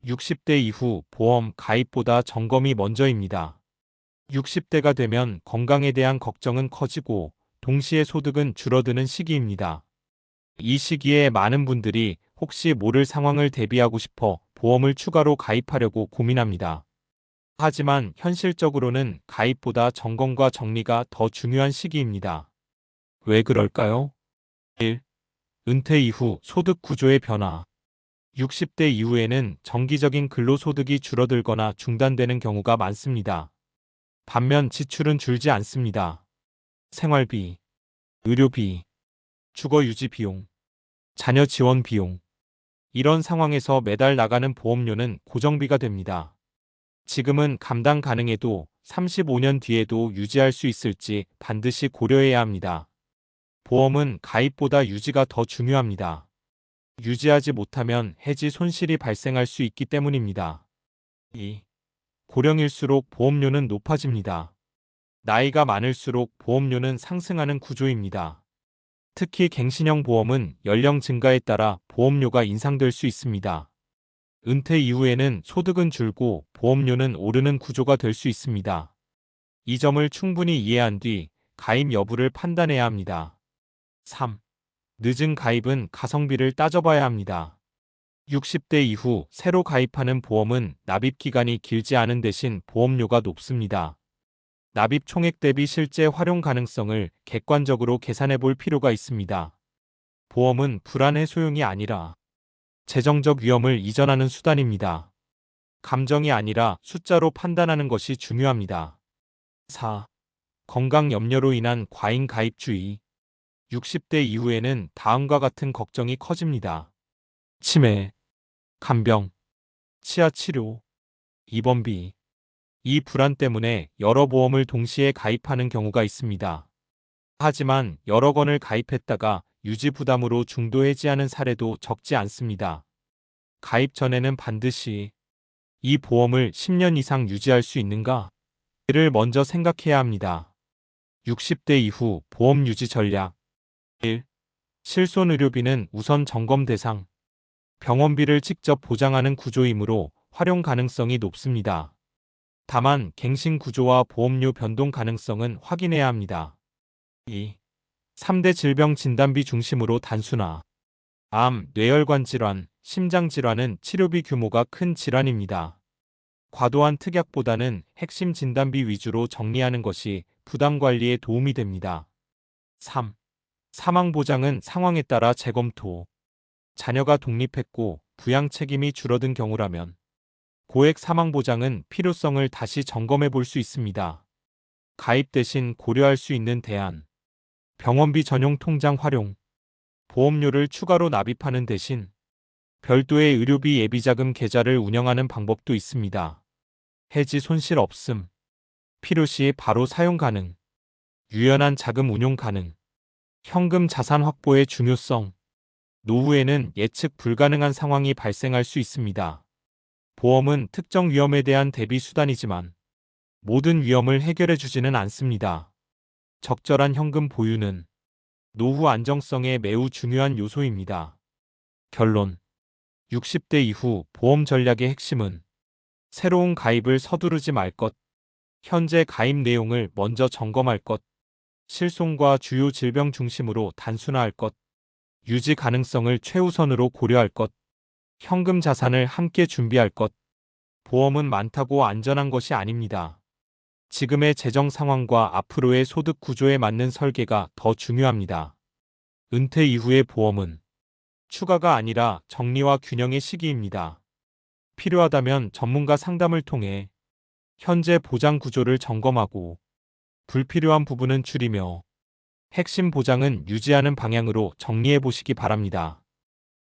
60대 이후 보험 가입보다 점검이 먼저입니다. 60대가 되면 건강에 대한 걱정은 커지고 동시에 소득은 줄어드는 시기입니다. 이 시기에 많은 분들이 혹시 모를 상황을 대비하고 싶어 보험을 추가로 가입하려고 고민합니다. 하지만 현실적으로는 가입보다 점검과 정리가 더 중요한 시기입니다. 왜 그럴까요? 1. 은퇴 이후 소득 구조의 변화. 60대 이후에는 정기적인 근로소득이 줄어들거나 중단되는 경우가 많습니다. 반면 지출은 줄지 않습니다. 생활비, 의료비, 주거유지 비용, 자녀 지원 비용. 이런 상황에서 매달 나가는 보험료는 고정비가 됩니다. 지금은 감당 가능해도 35년 뒤에도 유지할 수 있을지 반드시 고려해야 합니다. 보험은 가입보다 유지가 더 중요합니다. 유지하지 못하면 해지 손실이 발생할 수 있기 때문입니다. 2. 고령일수록 보험료는 높아집니다. 나이가 많을수록 보험료는 상승하는 구조입니다. 특히 갱신형 보험은 연령 증가에 따라 보험료가 인상될 수 있습니다. 은퇴 이후에는 소득은 줄고 보험료는 오르는 구조가 될 수 있습니다. 이 점을 충분히 이해한 뒤 가입 여부를 판단해야 합니다. 3. 늦은 가입은 가성비를 따져봐야 합니다. 60대 이후 새로 가입하는 보험은 납입 기간이 길지 않은 대신 보험료가 높습니다. 납입 총액 대비 실제 활용 가능성을 객관적으로 계산해 볼 필요가 있습니다. 보험은 불안 해소용이 아니라 재정적 위험을 이전하는 수단입니다. 감정이 아니라 숫자로 판단하는 것이 중요합니다. 4. 건강 염려로 인한 과잉 가입주의. 60대 이후에는 다음과 같은 걱정이 커집니다. 치매, 간병, 치아 치료, 입원비. 이 불안 때문에 여러 보험을 동시에 가입하는 경우가 있습니다. 하지만 여러 건을 가입했다가 유지 부담으로 중도 해지하는 사례도 적지 않습니다. 가입 전에는 반드시 이 보험을 10년 이상 유지할 수 있는가? 를 먼저 생각해야 합니다. 60대 이후 보험 유지 전략. 1. 실손의료비는 우선 점검 대상. 병원비를 직접 보장하는 구조이므로 활용 가능성이 높습니다. 다만 갱신 구조와 보험료 변동 가능성은 확인해야 합니다. 2. 3대 질병 진단비 중심으로 단순화. 암, 뇌혈관 질환, 심장 질환은 치료비 규모가 큰 질환입니다. 과도한 특약보다는 핵심 진단비 위주로 정리하는 것이 부담 관리에 도움이 됩니다. 3. 사망보장은 상황에 따라 재검토. 자녀가 독립했고 부양 책임이 줄어든 경우라면 고액 사망보장은 필요성을 다시 점검해 볼 수 있습니다. 가입 대신 고려할 수 있는 대안. 병원비 전용 통장 활용. 보험료를 추가로 납입하는 대신 별도의 의료비 예비자금 계좌를 운영하는 방법도 있습니다. 해지 손실 없음. 필요시 바로 사용 가능. 유연한 자금 운용 가능. 현금 자산 확보의 중요성. 노후에는 예측 불가능한 상황이 발생할 수 있습니다. 보험은 특정 위험에 대한 대비 수단이지만 모든 위험을 해결해 주지는 않습니다. 적절한 현금 보유는 노후 안정성에 매우 중요한 요소입니다. 결론. 60대 이후 보험 전략의 핵심은 새로운 가입을 서두르지 말 것, 현재 가입 내용을 먼저 점검할 것, 실손과 주요 질병 중심으로 단순화할 것, 유지 가능성을 최우선으로 고려할 것, 현금 자산을 함께 준비할 것. 보험은 많다고 안전한 것이 아닙니다. 지금의 재정 상황과 앞으로의 소득 구조에 맞는 설계가 더 중요합니다. 은퇴 이후의 보험은 추가가 아니라 정리와 균형의 시기입니다. 필요하다면 전문가 상담을 통해 현재 보장 구조를 점검하고 불필요한 부분은 줄이며 핵심 보장은 유지하는 방향으로 정리해 보시기 바랍니다.